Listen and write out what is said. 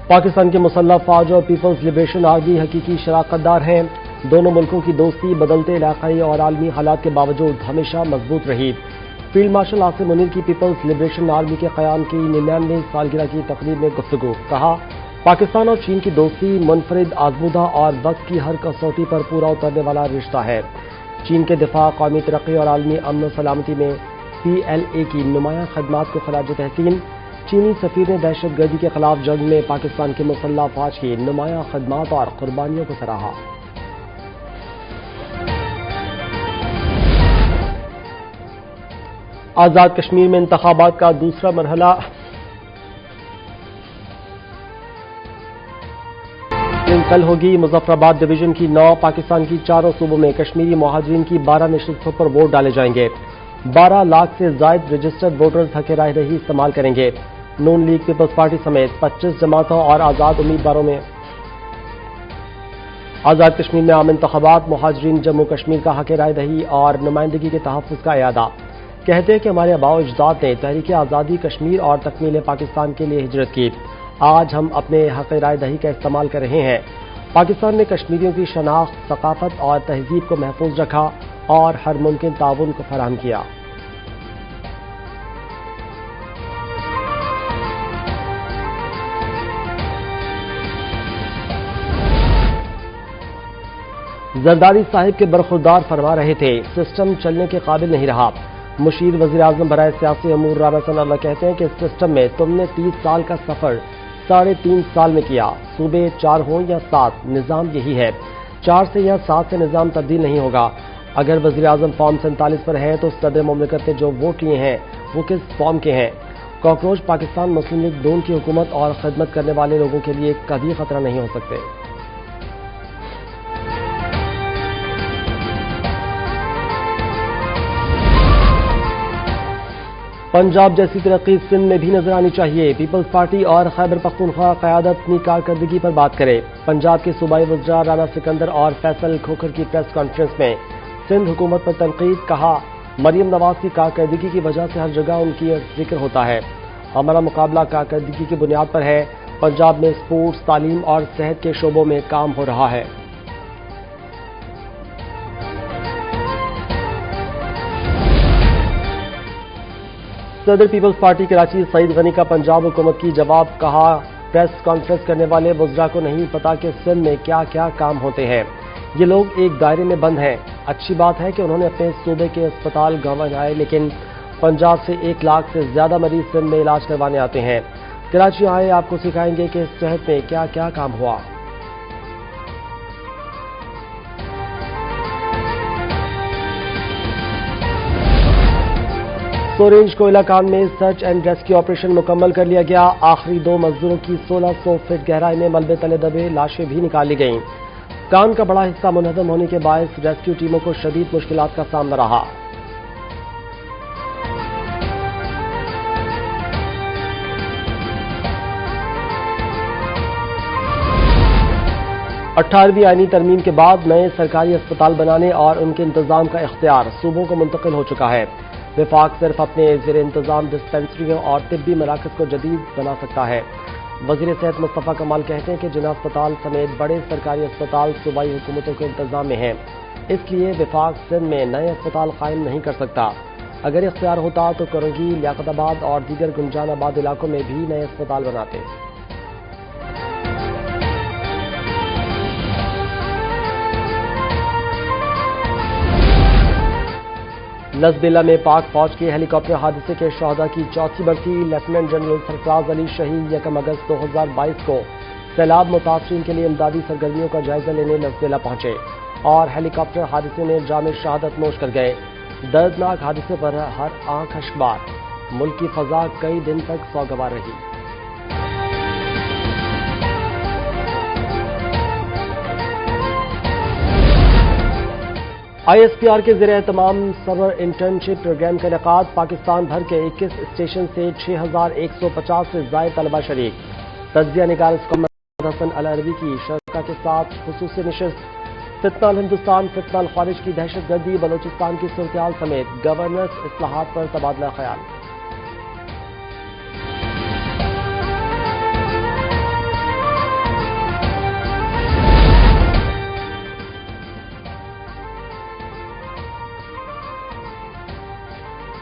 پاکستان کے مسلح فوج اور پیپلز لبریشن آرمی حقیقی شراکت دار ہیں۔ دونوں ملکوں کی دوستی بدلتے علاقائی اور عالمی حالات کے باوجود ہمیشہ مضبوط رہی۔ فیلڈ مارشل عاصم منیر کی پیپلز لبریشن آرمی کے قیام کی 99ویں سالگرہ کی تقریب میں گفتگو۔ کہا، پاکستان اور چین کی دوستی منفرد، آزمودہ اور وقت کی ہر کسوٹی پر پورا اترنے والا رشتہ ہے۔ چین کے دفاع، قومی ترقی اور عالمی امن و سلامتی میں PLA کی نمایاں خدمات کو خراج تحسین۔ چینی سفیر نے دہشت گردی کے خلاف جنگ میں پاکستان کی مسلح فوج کی نمایاں خدمات اور قربانیوں کو سراہا۔ آزاد کشمیر میں انتخابات کا دوسرا مرحلہ کل ہوگی۔ مظفر آباد ڈویژن کی 9 پاکستان کی 4 صوبوں میں کشمیری مہاجرین کی 12 نشستوں پر ووٹ ڈالے جائیں گے۔ 12 لاکھ سے زائد رجسٹرڈ ووٹرز حق رائے دہی استعمال کریں گے۔ نون لیگ، پیپلز پارٹی سمیت 25 جماعتوں اور آزاد امیدواروں میں آزاد کشمیر میں عام انتخابات، مہاجرین جموں کشمیر کا حق رائے دہی اور نمائندگی کے تحفظ کا اعادہ۔ کہتے ہیں کہ ہمارے آباء و اجداد نے تحریک آزادی کشمیر اور تکمیل پاکستان کے لیے ہجرت کی۔ آج ہم اپنے حق رائے دہی کا استعمال کر رہے ہیں۔ پاکستان نے کشمیریوں کی شناخت، ثقافت اور تہذیب کو محفوظ رکھا اور ہر ممکن تعاون کو فراہم کیا۔ زرداری صاحب کے برخوردار فرما رہے تھے، سسٹم چلنے کے قابل نہیں رہا۔ مشیر وزیر اعظم برائے سیاسی امور رانا ثناء اللہ کہتے ہیں کہ اس سسٹم میں تم نے 30 سال کا سفر 3.5 سال میں کیا۔ صوبے 4 ہوں یا 7، نظام یہی ہے۔ 4 سے یا 7 سے نظام تبدیل نہیں ہوگا۔ اگر وزیر اعظم فارم 47 پر ہے تو صدر مملکت نے جو ووٹ لیے ہیں وہ کس فارم کے ہیں؟ کاکروچ پاکستان مسلم لیگ دون کی حکومت اور خدمت کرنے والے لوگوں کے لیے کبھی خطرہ نہیں ہو سکتے۔ پنجاب جیسی ترقی سندھ میں بھی نظر آنی چاہیے۔ پیپلز پارٹی اور خیبر پختونخوا قیادت اپنی کارکردگی پر بات کرے۔ پنجاب کے صوبائی وزراء رانا سکندر اور فیصل کھوکھر کی پریس کانفرنس میں سندھ حکومت پر تنقید۔ کہا، مریم نواز کی کارکردگی کی وجہ سے ہر جگہ ان کی ذکر ہوتا ہے۔ ہمارا مقابلہ کارکردگی کی بنیاد پر ہے۔ پنجاب میں سپورٹس، تعلیم اور صحت کے شعبوں میں کام ہو رہا ہے۔ صدر پیپلز پارٹی کراچی سعید غنی کا پنجاب حکومت کی جواب۔ کہا، پریس کانفرنس کرنے والے وزراء کو نہیں پتا کہ سندھ میں کیا کیا کام ہوتے ہیں۔ یہ لوگ ایک دائرے میں بند ہیں۔ اچھی بات ہے کہ انہوں نے اپنے صوبے کے اسپتال گنوائے، لیکن پنجاب سے 1 لاکھ سے زیادہ مریض سندھ میں علاج کروانے آتے ہیں۔ کراچی آئے، آپ کو سکھائیں گے کہ صحت میں کیا کیا کام ہوا۔ سورینج کوئلہ کان میں سرچ اینڈ ریسکیو آپریشن مکمل کر لیا گیا۔ آخری 2 مزدوروں کی 1600 فٹ گہرائی میں ملبے تلے دبے لاشیں بھی نکالی گئیں۔ کان کا بڑا حصہ منہدم ہونے کے باعث ریسکیو ٹیموں کو شدید مشکلات کا سامنا رہا۔ اٹھارہویں آئینی ترمیم کے بعد نئے سرکاری اسپتال بنانے اور ان کے انتظام کا اختیار صوبوں کو منتقل ہو چکا ہے۔ وفاق صرف اپنے زیر انتظام ڈسپنسریوں اور طبی مراکز کو جدید بنا سکتا ہے۔ وزیر صحت مصطفیٰ کمال کہتے ہیں کہ جناح اسپتال سمیت بڑے سرکاری اسپتال صوبائی حکومتوں کے انتظام میں ہیں، اس لیے وفاق سندھ میں نئے اسپتال قائم نہیں کر سکتا۔ اگر اختیار ہوتا تو کرنگی، لیاقت آباد اور دیگر گنجان آباد علاقوں میں بھی نئے اسپتال بناتے۔ لسبیلا میں پاک فوج کے ہیلی کاپٹر حادثے کے شہداء کی 4تھی برسی۔ لیفٹیننٹ جنرل سرفراز علی شہید 1 اگست 2022 کو سیلاب متاثرین کے لیے امدادی سرگرمیوں کا جائزہ لینے لسبیلا پہنچے اور ہیلی کاپٹر حادثے میں جام شہادت نوش کر گئے۔ دردناک حادثے پر ہر آنکھ اشکبار، ملک کی فضا کئی دن تک سوگوار رہی۔ ISPR کے زیر اہتمام سمر انٹرنشپ پروگرام کا انعقاد۔ پاکستان بھر کے 21 اسٹیشن سے 6150 سے زائد طلبہ شریک۔ تجزیہ نگار اسکالر حسن العربی کی شرکا کے ساتھ خصوصی نشست۔ فتنہ الہندوستان، فتنہ الخوارج کی دہشت گردی، بلوچستان کی صورتحال سمیت گورننس اصلاحات پر تبادلہ خیال۔